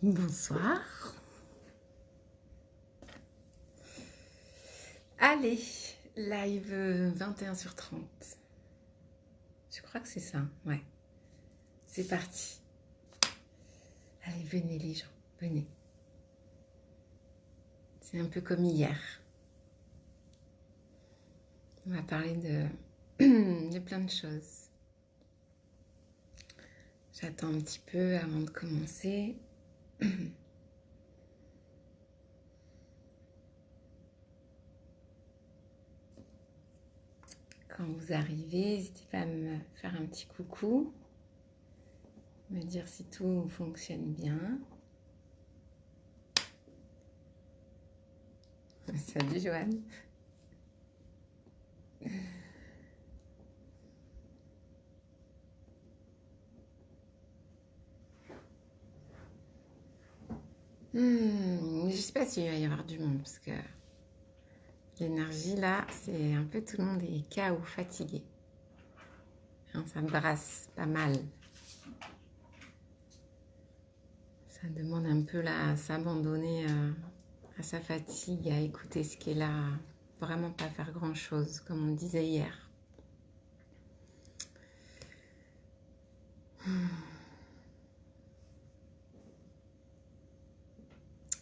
Bonsoir. Allez, live 21h30. Je crois que c'est ça, ouais. C'est parti. Allez, venez les gens, venez. C'est un peu comme hier. On va parler de plein de choses. J'attends un petit peu avant de commencer. Quand vous arrivez, n'hésitez pas à me faire un petit coucou, me dire si tout fonctionne bien. Salut Joanne. Je sais pas s'il va y avoir du monde parce que l'énergie là, c'est un peu tout le monde est KO, fatigué. Hein, ça brasse pas mal. Ça demande un peu là à s'abandonner à sa fatigue, à écouter ce qui est là, vraiment pas faire grand chose, comme on disait hier.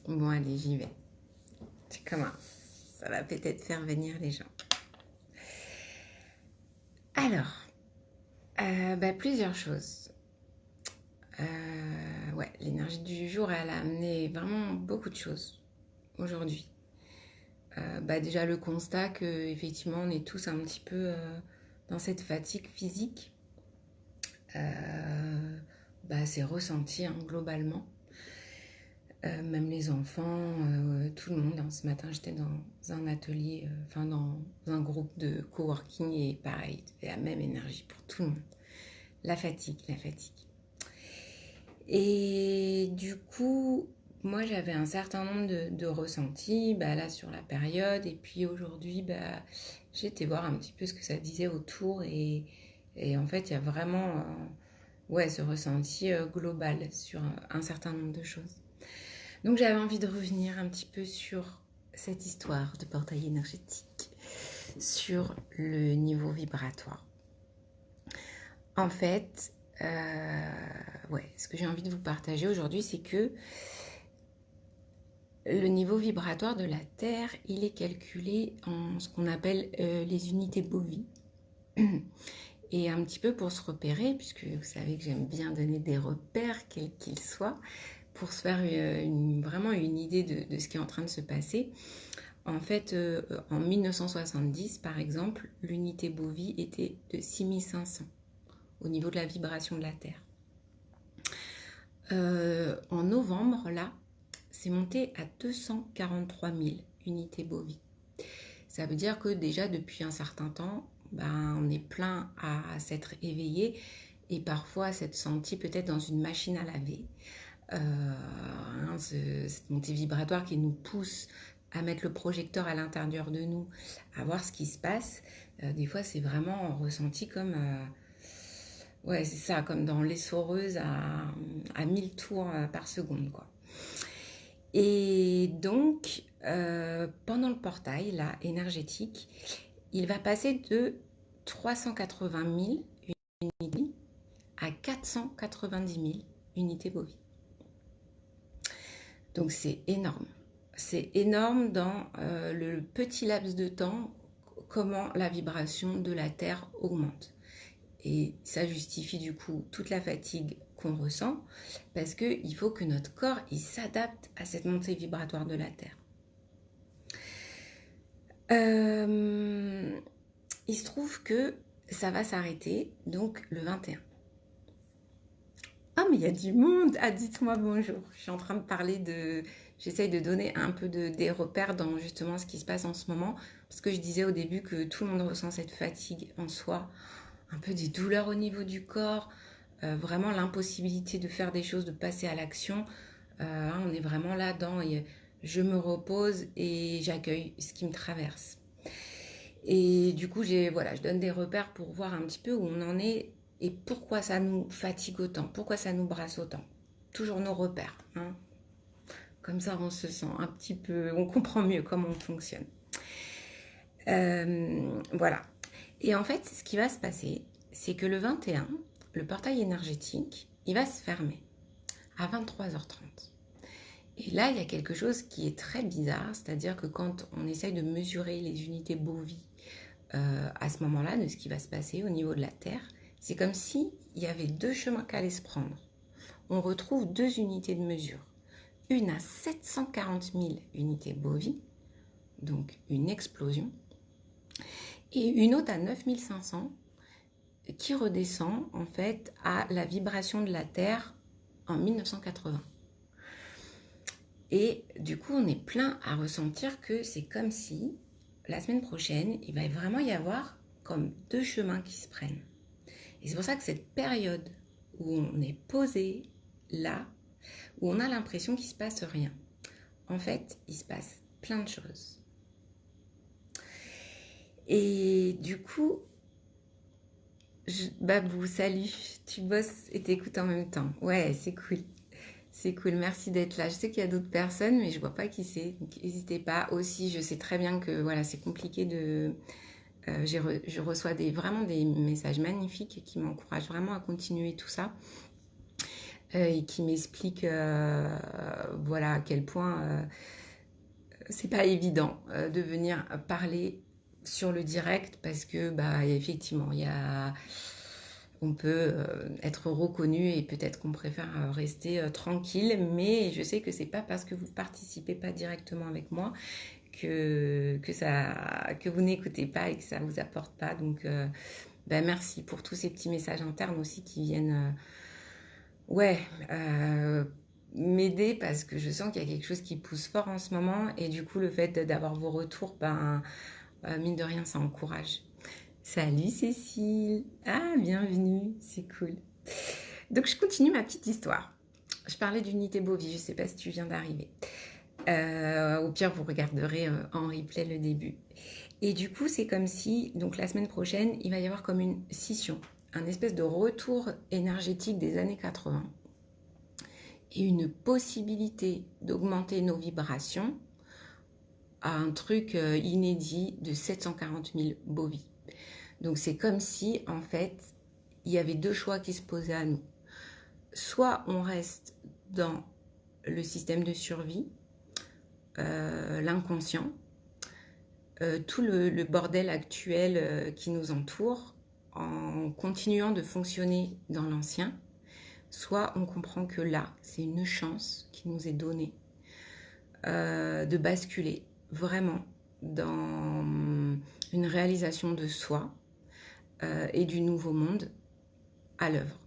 Bon, allez, j'y vais. Je commence. Ça va peut-être faire venir les gens. Alors, plusieurs choses. Ouais, l'énergie du jour, elle a amené vraiment beaucoup de choses aujourd'hui. Déjà le constat que effectivement on est tous un petit peu dans cette fatigue physique. C'est ressenti hein, globalement. Même les enfants, tout le monde. Hein. Ce matin, j'étais dans un atelier, dans un groupe de coworking et pareil, il y avait la même énergie pour tout le monde. La fatigue. Et du coup, moi, j'avais un certain nombre de ressentis, là, sur la période. Et puis aujourd'hui, j'ai été voir un petit peu ce que ça disait autour. Et en fait, il y a vraiment ce ressenti global sur un certain nombre de choses. Donc j'avais envie de revenir un petit peu sur cette histoire de portail énergétique, sur le niveau vibratoire. En fait, ce que j'ai envie de vous partager aujourd'hui, c'est que le niveau vibratoire de la Terre, il est calculé en ce qu'on appelle les unités Bovis. Et un petit peu pour se repérer, puisque vous savez que j'aime bien donner des repères, quels qu'ils soient, pour se faire vraiment une idée de ce qui est en train de se passer. En fait, en 1970, par exemple, l'unité Bovis était de 6500 au niveau de la vibration de la Terre. En novembre, là, c'est monté à 243 000 unités Bovis. Ça veut dire que déjà depuis un certain temps, on est plein à s'être éveillé et parfois à s'être senti peut-être dans une machine à laver. Cette montée vibratoire qui nous pousse à mettre le projecteur à l'intérieur de nous, à voir ce qui se passe. Des fois, c'est vraiment ressenti comme... c'est ça, comme dans l'essoreuse à 1000 tours par seconde, quoi. Et donc, pendant le portail là, énergétique, il va passer de 380 000 unités à 490 000 unités Bovis. Donc c'est énorme. C'est énorme dans le petit laps de temps, comment la vibration de la Terre augmente. Et ça justifie du coup toute la fatigue qu'on ressent, parce qu'il faut que notre corps il s'adapte à cette montée vibratoire de la Terre. Il se trouve que ça va s'arrêter donc le 21. Ah mais il y a du monde. Ah dites-moi bonjour. Je suis en train de parler de... J'essaye de donner un peu des repères dans justement ce qui se passe en ce moment. Parce que je disais au début que tout le monde ressent cette fatigue en soi. Un peu des douleurs au niveau du corps. Vraiment l'impossibilité de faire des choses, de passer à l'action. On est vraiment là dans... Je me repose et j'accueille ce qui me traverse. Et du coup, je donne des repères pour voir un petit peu où on en est et pourquoi ça nous fatigue autant, pourquoi ça nous brasse autant. Toujours nos repères. Hein. comme ça on se sent un petit peu, on comprend mieux comment on fonctionne. Voilà. Et en fait, ce qui va se passer, c'est que le 21, le portail énergétique, il va se fermer à 23h30. Et là, il y a quelque chose qui est très bizarre, c'est-à-dire que quand on essaye de mesurer les unités Bovi à ce moment-là, de ce qui va se passer au niveau de la Terre, c'est comme s'il y avait deux chemins qui allaient se prendre. On retrouve deux unités de mesure. Une à 740 000 unités Bovi, donc une explosion, et une autre à 9500 qui redescend en fait à la vibration de la Terre en 1980. Et du coup, on est plein à ressentir que c'est comme si la semaine prochaine, il va vraiment y avoir comme deux chemins qui se prennent. Et c'est pour ça que cette période où on est posé là, où on a l'impression qu'il ne se passe rien, en fait, il se passe plein de choses. Et du coup, Babou, salut, tu bosses et t'écoutes en même temps. Ouais, c'est cool. C'est cool, merci d'être là. Je sais qu'il y a d'autres personnes, mais je vois pas qui c'est. Donc n'hésitez pas. Aussi, je sais très bien que voilà, c'est compliqué de. Je reçois vraiment des messages magnifiques qui m'encouragent vraiment à continuer tout ça et qui m'expliquent voilà à quel point c'est pas évident de venir parler sur le direct parce que effectivement on peut être reconnu et peut-être qu'on préfère rester tranquille, mais je sais que c'est pas parce que vous participez pas directement avec moi que vous n'écoutez pas et que ça vous apporte pas. Donc merci pour tous ces petits messages internes aussi qui viennent m'aider parce que je sens qu'il y a quelque chose qui pousse fort en ce moment et du coup le fait d'avoir vos retours, mine de rien, ça encourage. Salut Cécile, bienvenue, c'est cool. Donc je continue ma petite histoire. Je parlais d'unité Bovi, je ne sais pas si tu viens d'arriver. Au pire, vous regarderez en replay le début. Et du coup, c'est comme si, donc la semaine prochaine, il va y avoir comme une scission, un espèce de retour énergétique des années 80 et une possibilité d'augmenter nos vibrations à un truc inédit de 740 000 Bovi. Donc c'est comme si, en fait, il y avait deux choix qui se posaient à nous. Soit on reste dans le système de survie, l'inconscient, tout le bordel actuel qui nous entoure, en continuant de fonctionner dans l'ancien, soit on comprend que là, c'est une chance qui nous est donnée de basculer vraiment dans une réalisation de soi et du nouveau monde à l'œuvre.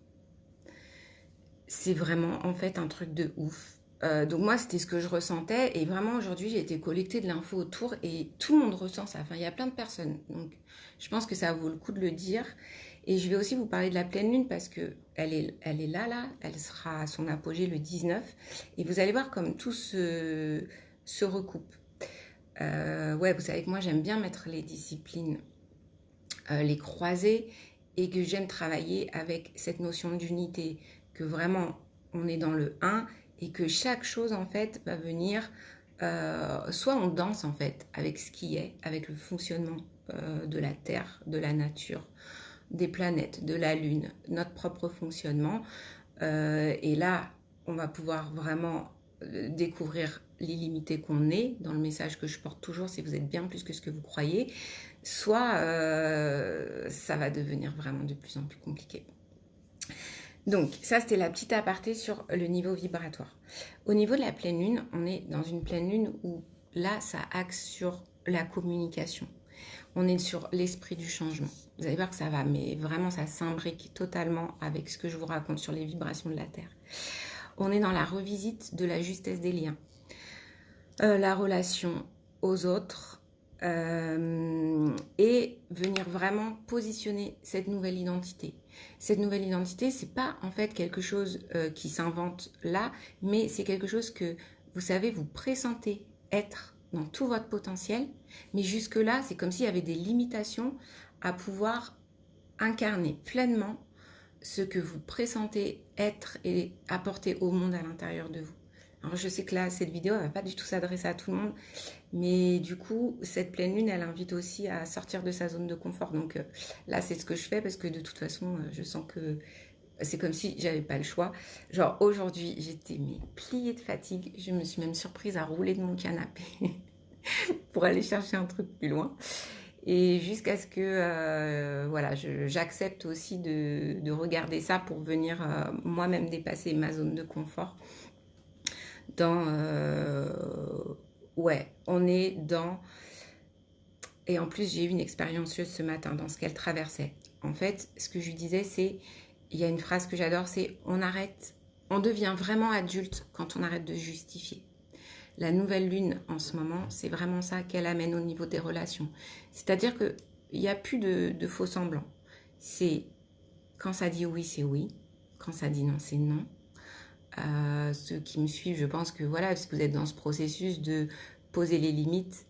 C'est vraiment en fait un truc de ouf. Donc moi c'était ce que je ressentais et vraiment aujourd'hui j'ai été collecter de l'info autour et tout le monde ressent ça, enfin il y a plein de personnes, donc je pense que ça vaut le coup de le dire. Et je vais aussi vous parler de la pleine lune parce que elle est là, elle sera à son apogée le 19 et vous allez voir comme tout se recoupe. Vous savez que moi j'aime bien mettre les disciplines, les croiser et que j'aime travailler avec cette notion d'unité, que vraiment on est dans le 1 et que chaque chose en fait va venir, soit on danse en fait avec ce qui est, avec le fonctionnement de la Terre, de la nature, des planètes, de la Lune, notre propre fonctionnement. Et là, on va pouvoir vraiment découvrir l'illimité qu'on est, dans le message que je porte toujours, c'est vous êtes bien plus que ce que vous croyez, soit ça va devenir vraiment de plus en plus compliqué. Donc ça c'était la petite aparté sur le niveau vibratoire. Au niveau de la pleine lune, on est dans une pleine lune où là ça axe sur la communication. On est sur l'esprit du changement. Vous allez voir que ça va, mais vraiment ça s'imbrique totalement avec ce que je vous raconte sur les vibrations de la Terre. On est dans la revisite de la justesse des liens, la relation aux autres, et venir vraiment positionner cette nouvelle identité. Cette nouvelle identité, c'est pas en fait quelque chose qui s'invente là, mais c'est quelque chose que, vous savez, vous pressentez être dans tout votre potentiel, mais jusque-là, c'est comme s'il y avait des limitations à pouvoir incarner pleinement ce que vous pressentez être et apporter au monde à l'intérieur de vous. Alors je sais que là, cette vidéo, elle va pas du tout s'adresser à tout le monde, mais du coup, cette pleine lune, elle invite aussi à sortir de sa zone de confort. Donc là, c'est ce que je fais parce que de toute façon, je sens que c'est comme si j'avais pas le choix. Genre aujourd'hui, j'étais pliée de fatigue. Je me suis même surprise à rouler de mon canapé pour aller chercher un truc plus loin. Et jusqu'à ce que voilà, j'accepte aussi de regarder ça pour venir moi-même dépasser ma zone de confort. Dans ouais, on est dans, et en plus j'ai eu une expériencieuse ce matin dans ce qu'elle traversait. En fait, ce que je lui disais, c'est, il y a une phrase que j'adore, c'est on devient vraiment adulte quand on arrête de justifier. La nouvelle lune en ce moment, c'est vraiment ça qu'elle amène au niveau des relations. C'est-à-dire qu'il n'y a plus de faux semblants. C'est quand ça dit oui, c'est oui. Quand ça dit non, c'est non. Ceux qui me suivent, je pense que voilà, parce que vous êtes dans ce processus de poser les limites,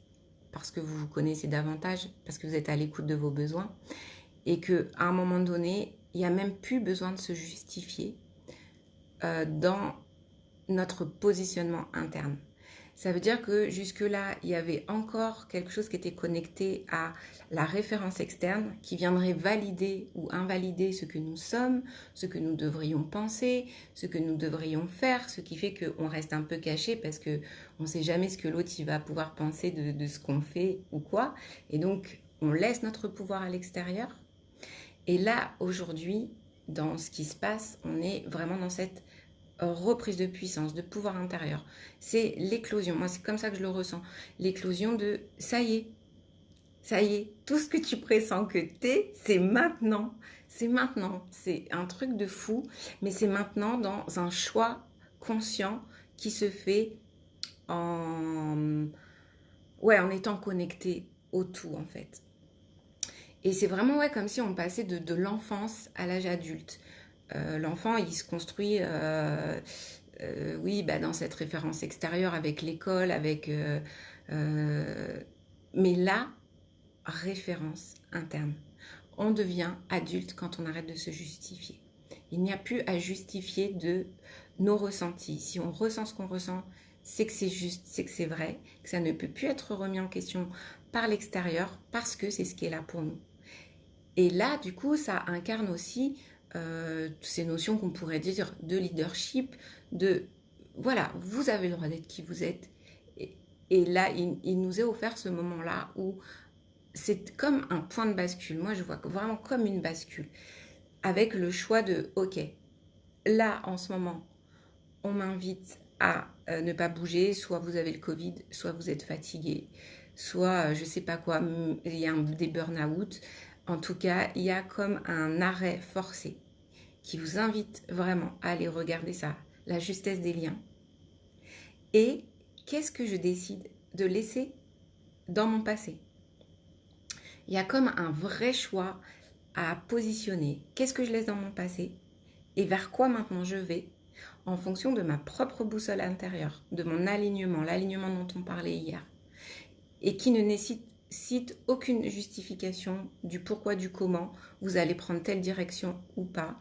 parce que vous vous connaissez davantage, parce que vous êtes à l'écoute de vos besoins, et qu'à un moment donné, il n'y a même plus besoin de se justifier dans notre positionnement interne. Ça veut dire que jusque-là, il y avait encore quelque chose qui était connecté à la référence externe qui viendrait valider ou invalider ce que nous sommes, ce que nous devrions penser, ce que nous devrions faire, ce qui fait qu'on reste un peu caché parce qu'on ne sait jamais ce que l'autre va pouvoir penser de ce qu'on fait ou quoi. Et donc, on laisse notre pouvoir à l'extérieur. Et là, aujourd'hui, dans ce qui se passe, on est vraiment dans cette reprise de puissance, de pouvoir intérieur. C'est l'éclosion. Moi, c'est comme ça que je le ressens. L'éclosion de ça y est, tout ce que tu pressens que t'es, c'est maintenant. C'est maintenant. C'est un truc de fou, mais c'est maintenant dans un choix conscient qui se fait en, ouais, en étant connecté au tout, en fait. Et c'est vraiment ouais, comme si on passait de l'enfance à l'âge adulte. L'enfant, il se construit oui, bah, dans cette référence extérieure avec l'école, avec... mais là, référence interne. On devient adulte quand on arrête de se justifier. Il n'y a plus à justifier de nos ressentis. Si on ressent ce qu'on ressent, c'est que c'est juste, c'est que c'est vrai, que ça ne peut plus être remis en question par l'extérieur parce que c'est ce qui est là pour nous. Et là, du coup, ça incarne aussi ces notions qu'on pourrait dire de leadership, de voilà, vous avez le droit d'être qui vous êtes. Et là, il nous est offert ce moment-là où c'est comme un point de bascule. Moi, je vois vraiment comme une bascule. Avec le choix de, ok, là, en ce moment, on m'invite à ne pas bouger. Soit vous avez le Covid, soit vous êtes fatigué, soit je sais pas quoi, il y a des burn-out. En tout cas, il y a comme un arrêt forcé qui vous invite vraiment à aller regarder ça, la justesse des liens. Et qu'est-ce que je décide de laisser dans mon passé? Il y a comme un vrai choix à positionner. Qu'est-ce que je laisse dans mon passé et vers quoi maintenant je vais en fonction de ma propre boussole intérieure, de mon alignement, l'alignement dont on parlait hier, et qui ne nécessite aucune justification du pourquoi, du comment vous allez prendre telle direction ou pas.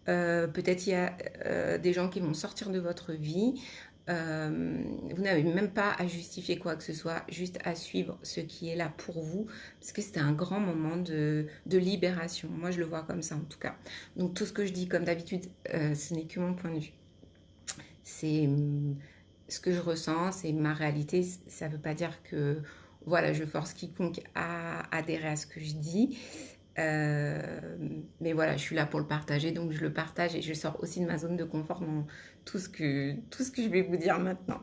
Peut-être il y a des gens qui vont sortir de votre vie. Vous n'avez même pas à justifier quoi que ce soit, juste à suivre ce qui est là pour vous, parce que c'était un grand moment de libération. Moi, je le vois comme ça en tout cas. Donc tout ce que je dis, comme d'habitude, ce n'est que mon point de vue. C'est ce que je ressens, c'est ma réalité. Ça ne veut pas dire que voilà, je force quiconque à adhérer à ce que je dis. Mais voilà, je suis là pour le partager, donc je le partage et je sors aussi de ma zone de confort dans tout ce que je vais vous dire maintenant.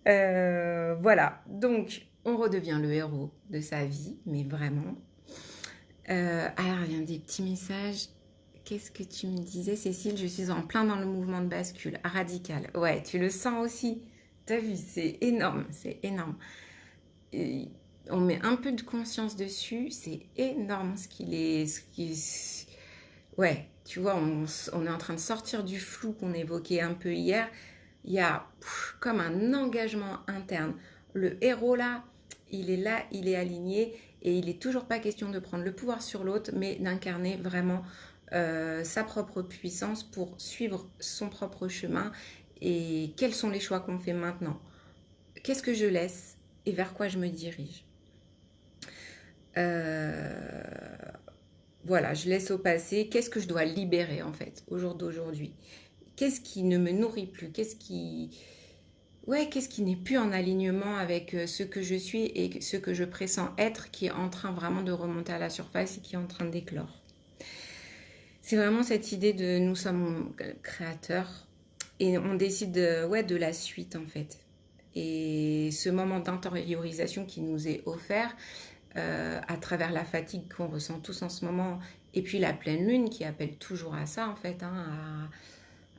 Voilà, donc on redevient le héros de sa vie, mais vraiment. Alors, il y a des petits messages. Qu'est-ce que tu me disais, Cécile? Je suis en plein dans le mouvement de bascule radical. Ouais, tu le sens aussi. T'as vu, c'est énorme, c'est énorme. Et on met un peu de conscience dessus, c'est énorme ouais, tu vois, on est en train de sortir du flou qu'on évoquait un peu hier. Il y a comme un engagement interne. Le héros là, il est aligné et il n'est toujours pas question de prendre le pouvoir sur l'autre, mais d'incarner vraiment sa propre puissance pour suivre son propre chemin et quels sont les choix qu'on fait maintenant. Qu'est-ce que je laisse et vers quoi je me dirige. Voilà, je laisse au passé. Qu'est-ce que je dois libérer en fait au jour d'aujourd'hui? Qu'est-ce qui ne me nourrit plus? Qu'est-ce qui n'est plus en alignement avec ce que je suis et ce que je pressens être, qui est en train vraiment de remonter à la surface et qui est en train d'éclore. C'est vraiment cette idée de nous sommes créateurs et on décide de la suite en fait. Et ce moment d'intériorisation qui nous est offert à travers la fatigue qu'on ressent tous en ce moment, et puis la pleine lune qui appelle toujours à ça en fait,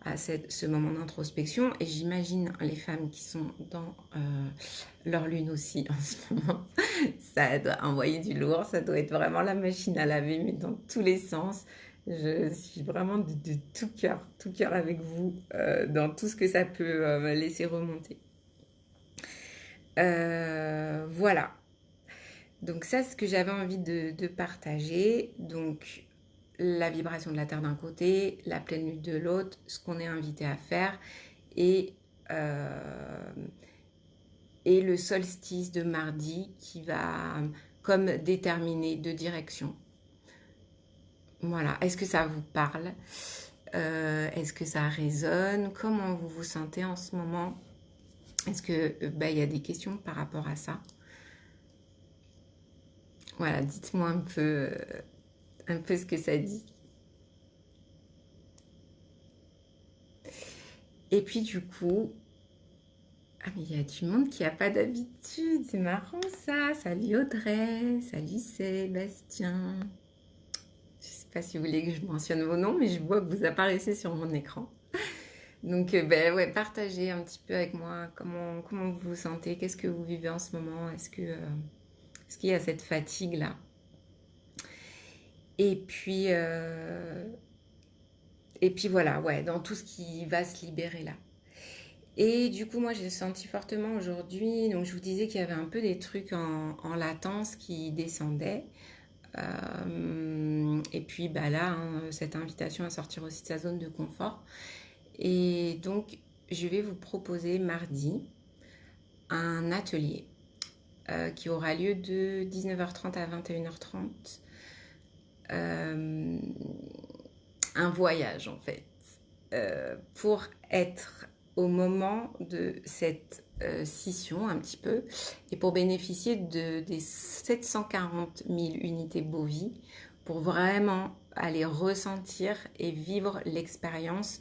à ce moment d'introspection. Et j'imagine les femmes qui sont dans leur lune aussi en ce moment, ça doit envoyer du lourd, ça doit être vraiment la machine à laver, mais dans tous les sens. Je suis vraiment de tout cœur avec vous dans tout ce que ça peut laisser remonter. Voilà. Donc ça, c'est ce que j'avais envie de partager. Donc la vibration de la Terre d'un côté, la pleine lune de l'autre, ce qu'on est invité à faire, et le solstice de mardi qui va comme déterminer de direction. Voilà. Est-ce que ça vous parle? Est-ce que ça résonne? Comment vous vous sentez en ce moment? Est-ce que il y a des questions par rapport à ça? Voilà, dites-moi un peu ce que ça dit. Et puis du coup, ah mais il y a du monde qui n'a pas d'habitude, c'est marrant ça. Salut Audrey, salut Sébastien. Je ne sais pas si vous voulez que je mentionne vos noms, mais je vois que vous apparaissez sur mon écran. Donc partagez un petit peu avec moi comment vous vous sentez, qu'est-ce que vous vivez en ce moment, est-ce qu'il y a cette fatigue là? Et puis voilà, ouais, dans tout ce qui va se libérer là. Et du coup, moi, j'ai senti fortement aujourd'hui, donc je vous disais qu'il y avait un peu des trucs en latence qui descendaient. Et puis là, cette invitation à sortir aussi de sa zone de confort. Et donc, je vais vous proposer mardi un atelier qui aura lieu de 19h30 à 21h30. Un voyage en fait, pour être au moment de cette scission un petit peu, et pour bénéficier des 740 000 unités Bovie, pour vraiment aller ressentir et vivre l'expérience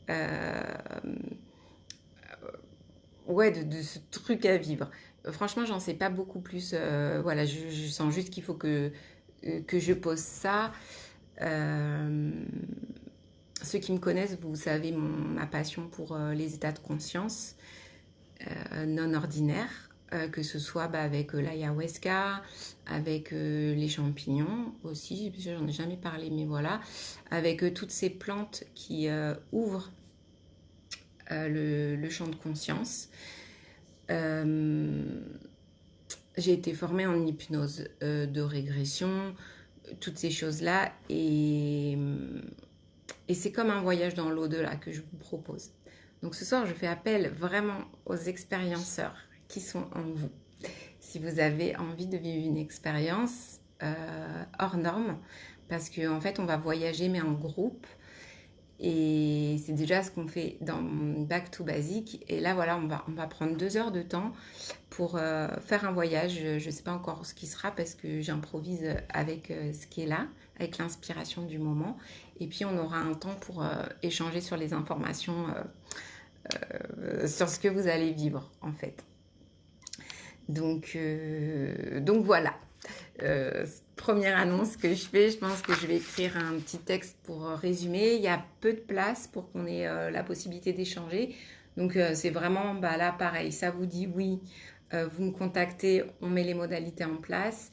de ce truc à vivre. Franchement, j'en sais pas beaucoup plus. Voilà, je sens juste qu'il faut que je pose ça. Ceux qui me connaissent, vous savez ma passion pour les états de conscience non ordinaires, que ce soit avec l'ayahuasca, avec les champignons aussi, j'en ai jamais parlé, mais voilà, avec toutes ces plantes qui ouvrent le champ de conscience. J'ai été formée en hypnose de régression, toutes ces choses-là, et c'est comme un voyage dans l'au-delà que je vous propose. Donc ce soir, je fais appel vraiment aux expérienceurs qui sont en vous. Si vous avez envie de vivre une expérience hors norme, parce qu'en fait, on va voyager, mais en groupe. Et c'est déjà ce qu'on fait dans Back to Basic. Et là, voilà, on va prendre 2 heures de temps pour faire un voyage. Je ne sais pas encore ce qui sera parce que j'improvise avec ce qui est là, avec l'inspiration du moment. Et puis, on aura un temps pour échanger sur les informations, sur ce que vous allez vivre, en fait. Donc voilà. Première annonce que je fais, je pense que je vais écrire un petit texte pour résumer. Il y a peu de place pour qu'on ait la possibilité d'échanger. Donc c'est vraiment là pareil, ça vous dit oui, vous me contactez, on met les modalités en place.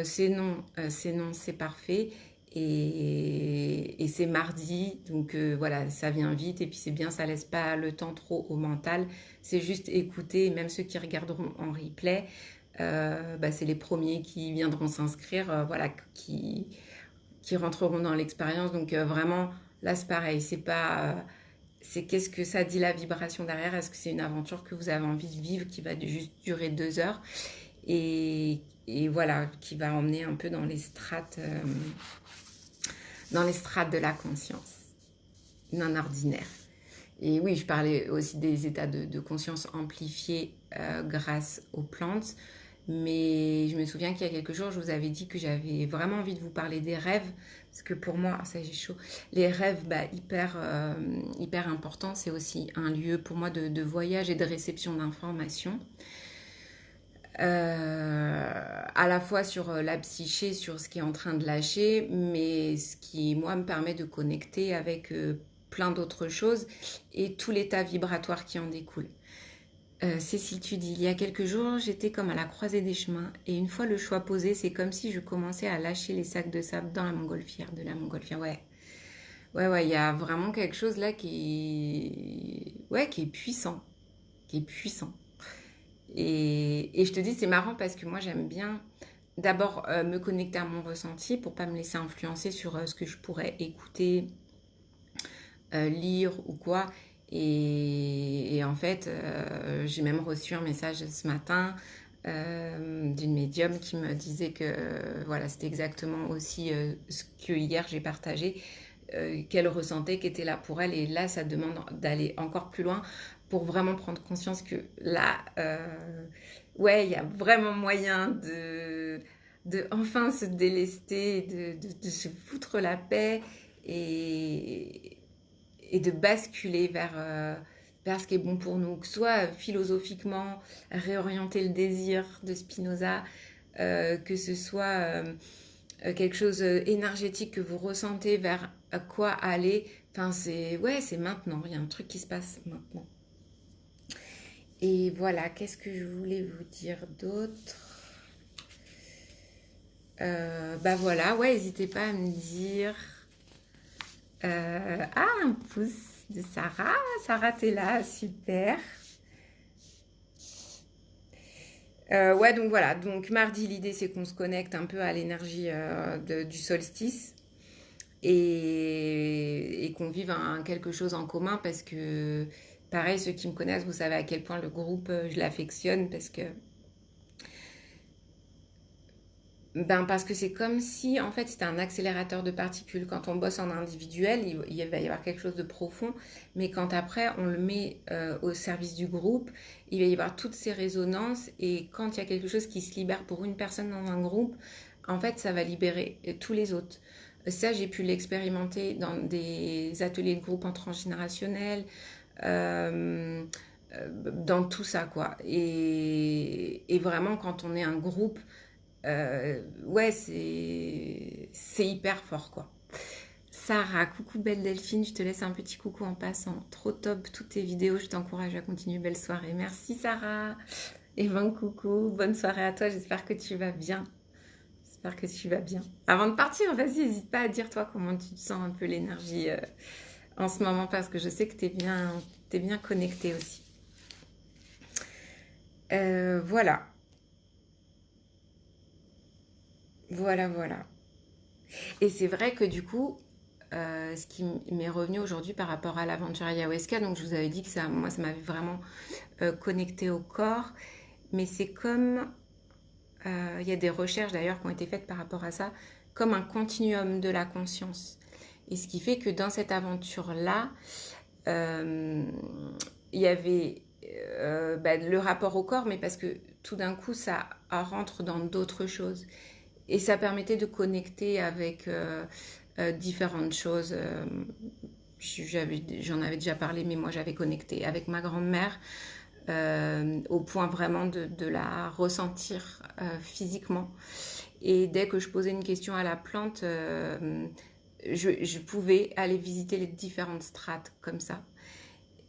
C'est non, c'est parfait. Et c'est mardi, donc voilà, ça vient vite et puis c'est bien, ça laisse pas le temps trop au mental. C'est juste écouter, même ceux qui regarderont en replay, c'est les premiers qui viendront s'inscrire, voilà, qui rentreront dans l'expérience. Donc vraiment, là c'est pareil, c'est pas c'est qu'est-ce que ça dit la vibration derrière? Est-ce que c'est une aventure que vous avez envie de vivre qui va juste durer 2 heures et voilà, qui va emmener un peu dans les strates de la conscience non ordinaire. Et oui, je parlais aussi des états de conscience amplifiés grâce aux plantes. Mais je me souviens qu'il y a quelques jours, je vous avais dit que j'avais vraiment envie de vous parler des rêves. Parce que pour moi, ça j'ai chaud, les rêves, hyper importants. C'est aussi un lieu pour moi de voyage et de réception d'informations. À la fois sur la psyché, sur ce qui est en train de lâcher, mais ce qui, moi, me permet de connecter avec plein d'autres choses et tout l'état vibratoire qui en découle. Cécile, tu dis, il y a quelques jours, j'étais comme à la croisée des chemins et une fois le choix posé, c'est comme si je commençais à lâcher les sacs de sable dans la montgolfière, de la montgolfière, ouais. Ouais, il y a vraiment quelque chose là qui est puissant, qui est puissant. Et je te dis, c'est marrant parce que moi, j'aime bien d'abord me connecter à mon ressenti pour pas me laisser influencer sur ce que je pourrais écouter, lire ou quoi. Et en fait, j'ai même reçu un message ce matin d'une médium qui me disait que voilà, c'était exactement aussi ce que hier j'ai partagé, qu'elle ressentait, qui était là pour elle. Et là, ça demande d'aller encore plus loin pour vraiment prendre conscience que là, ouais, il y a vraiment moyen de enfin se délester, de se foutre la paix et, et de basculer vers ce qui est bon pour nous, que ce soit philosophiquement, réorienter le désir de Spinoza, que ce soit quelque chose énergétique que vous ressentez vers quoi aller. Enfin, c'est maintenant, il y a un truc qui se passe maintenant. Et voilà, qu'est-ce que je voulais vous dire d'autre? Bah voilà, ouais, n'hésitez pas à me dire. Un pouce de Sarah. Sarah, t'es là, super. Ouais, donc voilà. Donc mardi, l'idée, c'est qu'on se connecte un peu à l'énergie du solstice et qu'on vive quelque chose en commun parce que, pareil, ceux qui me connaissent, vous savez à quel point le groupe, je l'affectionne parce que c'est comme si, en fait, c'était un accélérateur de particules. Quand on bosse en individuel, il va y avoir quelque chose de profond, mais quand après, on le met au service du groupe, il va y avoir toutes ces résonances, et quand il y a quelque chose qui se libère pour une personne dans un groupe, en fait, ça va libérer tous les autres. Ça, j'ai pu l'expérimenter dans des ateliers de groupe en transgénérationnel, dans tout ça, quoi. Et vraiment, quand on est un groupe, ouais, c'est hyper fort, quoi. Sarah, coucou belle Delphine, je te laisse un petit coucou en passant. Trop top toutes tes vidéos, je t'encourage à continuer. Belle soirée. Merci Sarah. Et ben coucou, bonne soirée à toi, j'espère que tu vas bien. J'espère que tu vas bien. Avant de partir, vas-y, n'hésite pas à dire toi comment tu te sens un peu l'énergie en ce moment parce que je sais que t'es bien connecté aussi. Voilà. Voilà. Et c'est vrai que du coup, ce qui m'est revenu aujourd'hui par rapport à l'aventure ayahuasca, donc je vous avais dit que ça, moi, ça m'avait vraiment connecté au corps, mais c'est comme, il y a des recherches d'ailleurs qui ont été faites par rapport à ça, comme un continuum de la conscience. Et ce qui fait que dans cette aventure-là, il y avait le rapport au corps, mais parce que tout d'un coup, ça rentre dans d'autres choses. Et ça permettait de connecter avec différentes choses. J'en avais déjà parlé, mais moi j'avais connecté avec ma grand-mère au point vraiment de la ressentir physiquement. Et dès que je posais une question à la plante, je pouvais aller visiter les différentes strates comme ça.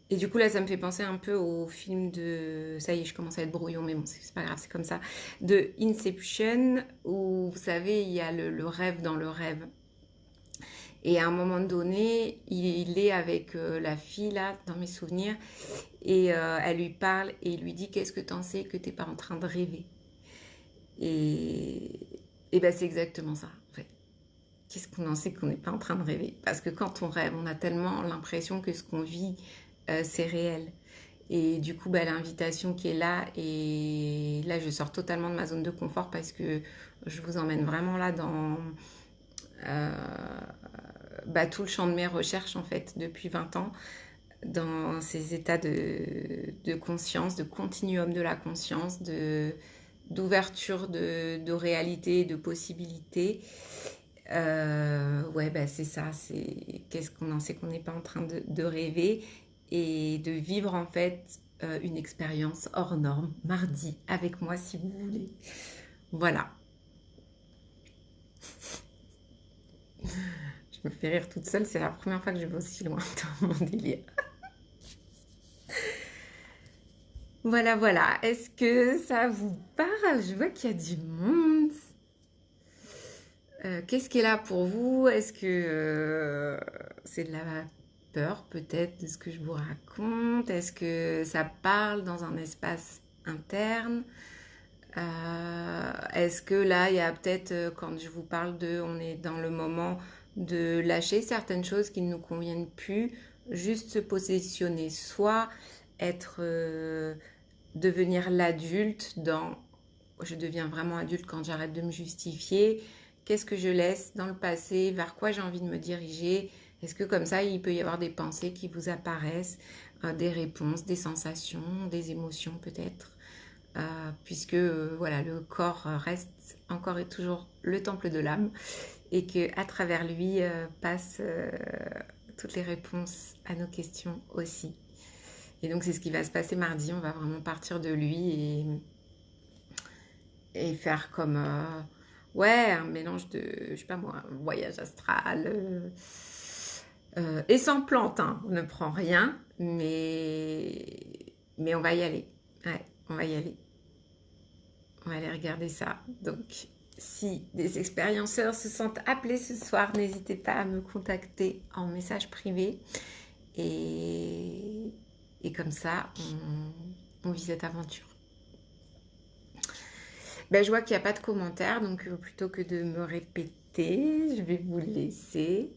Et du coup, là, ça me fait penser un peu au film de... Ça y est, je commence à être brouillon, mais bon, c'est pas grave, c'est comme ça. De Inception, où, vous savez, il y a le rêve dans le rêve. Et à un moment donné, il est avec la fille, là, dans mes souvenirs, et elle lui parle, et il lui dit, qu'est-ce que t'en sais que t'es pas en train de rêver? Et ben, c'est exactement ça, en fait. qu'est-ce qu'on en sait qu'on n'est pas en train de rêver? Parce que quand on rêve, on a tellement l'impression que ce qu'on vit, c'est réel. Et du coup, bah, l'invitation qui est là, et là, je sors totalement de ma zone de confort parce que je vous emmène vraiment là dans euh, bah, tout le champ de mes recherches, en fait, depuis 20 ans, dans ces états de conscience, de continuum de la conscience, d'ouverture de réalité, de possibilités. Ouais, bah, c'est ça, c'est qu'est-ce qu'on en sait qu'on n'est pas en train de rêver et de vivre en fait une expérience hors norme, mardi, avec moi si vous voulez. Voilà, je me fais rire toute seule, c'est la première fois que je vais aussi loin dans mon délire. Voilà, voilà, est-ce que ça vous parle? Je vois qu'il y a du monde. Qu'est-ce qui est là pour vous? Est-ce que c'est de la peur peut-être de ce que je vous raconte? Est-ce que ça parle dans un espace interne? Est-ce que là, il y a peut-être, quand je vous parle de, on est dans le moment de lâcher certaines choses qui ne nous conviennent plus, juste se positionner, soit être, devenir l'adulte dans, je deviens vraiment adulte quand j'arrête de me justifier, qu'est-ce que je laisse dans le passé, vers quoi j'ai envie de me diriger, est-ce que comme ça, il peut y avoir des pensées qui vous apparaissent, des réponses, des sensations, des émotions peut-être puisque voilà, le corps reste encore et toujours le temple de l'âme et que à travers lui passent toutes les réponses à nos questions aussi. Et donc c'est ce qui va se passer mardi, on va vraiment partir de lui et faire comme ouais, un mélange de, je sais pas moi, un voyage astral et sans plante, hein, on ne prend rien, mais on va y aller. Ouais, on va y aller. On va aller regarder ça. Donc, si des expérienceurs se sentent appelés ce soir, n'hésitez pas à me contacter en message privé. Et, et comme ça, on vit cette aventure. Ben, je vois qu'il n'y a pas de commentaires, donc plutôt que de me répéter, je vais vous laisser.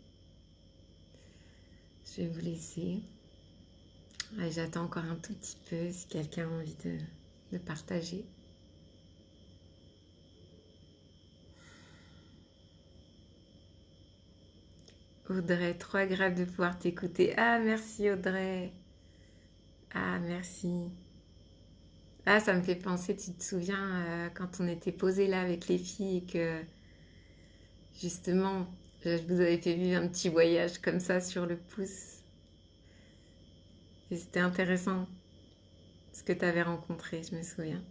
Je vais vous laisser. Ouais, j'attends encore un tout petit peu si quelqu'un a envie de partager. Audrey, trop agréable de pouvoir t'écouter. Ah, merci Audrey. Ah, merci. Ah, ça me fait penser, tu te souviens, quand on était posé là avec les filles et que justement, je vous avais fait vivre un petit voyage comme ça sur le pouce. Et c'était intéressant ce que tu avais rencontré, je me souviens.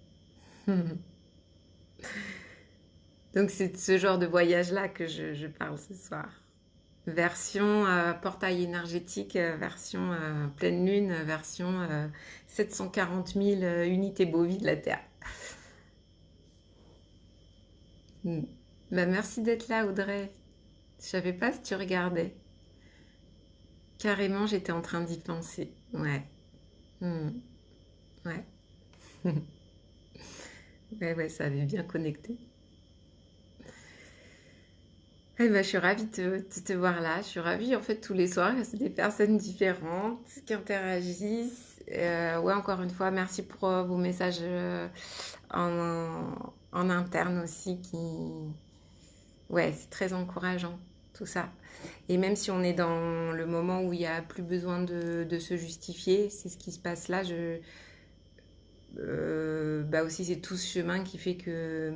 Donc c'est de ce genre de voyage-là que je parle ce soir. Version portail énergétique, version pleine lune, version 740 000 unités bovies de la Terre. Bah, merci d'être là, Audrey. Je savais pas si tu regardais. Carrément, j'étais en train d'y penser. Ouais. Hmm. Ouais. Ouais, ouais, ça avait bien connecté. Eh ben, je suis ravie de te voir là. Je suis ravie, en fait, tous les soirs, c'est des personnes différentes qui interagissent. Ouais, encore une fois, merci pour vos messages en interne aussi Ouais, c'est très encourageant, tout ça. Et même si on est dans le moment où il n'y a plus besoin de se justifier, c'est ce qui se passe là. Bah aussi, c'est tout ce chemin qui fait que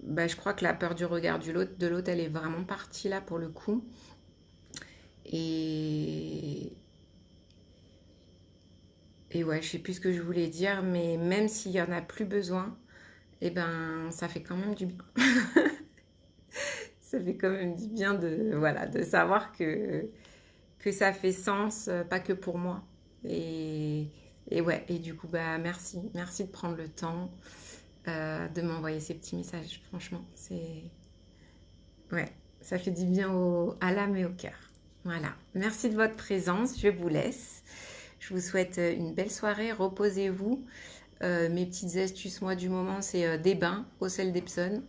bah, je crois que la peur du regard de l'autre, elle est vraiment partie là pour le coup. Et, et ouais, je sais plus ce que je voulais dire, mais même s'il y en a plus besoin, eh ben, ça fait quand même du bien. Ça fait quand même du bien voilà, de savoir que ça fait sens, pas que pour moi. Et, et ouais, et du coup, bah merci. Merci de prendre le temps de m'envoyer ces petits messages. Franchement, ouais, ça fait du bien à l'âme et au cœur. Voilà. Merci de votre présence. Je vous laisse. Je vous souhaite une belle soirée. Reposez-vous. Mes petites astuces, moi, du moment, c'est des bains au sel d'Epsom.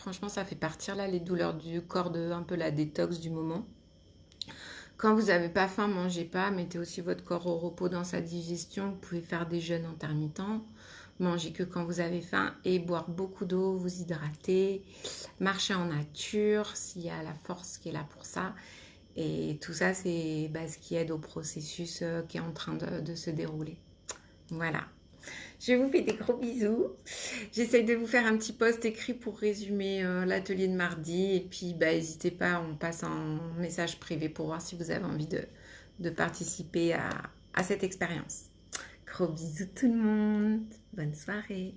Franchement, ça fait partir là les douleurs du corps, un peu la détox du moment. Quand vous n'avez pas faim, mangez pas. Mettez aussi votre corps au repos dans sa digestion. Vous pouvez faire des jeûnes intermittents. Mangez que quand vous avez faim et boire beaucoup d'eau, vous hydrater, marcher en nature s'il y a la force qui est là pour ça. Et tout ça, c'est ce qui aide au processus qui est en train de se dérouler. Voilà. Je vous fais des gros bisous. J'essaye de vous faire un petit post écrit pour résumer l'atelier de mardi. Et puis, n'hésitez pas, on passe en message privé pour voir si vous avez envie de participer à cette expérience. Gros bisous tout le monde. Bonne soirée.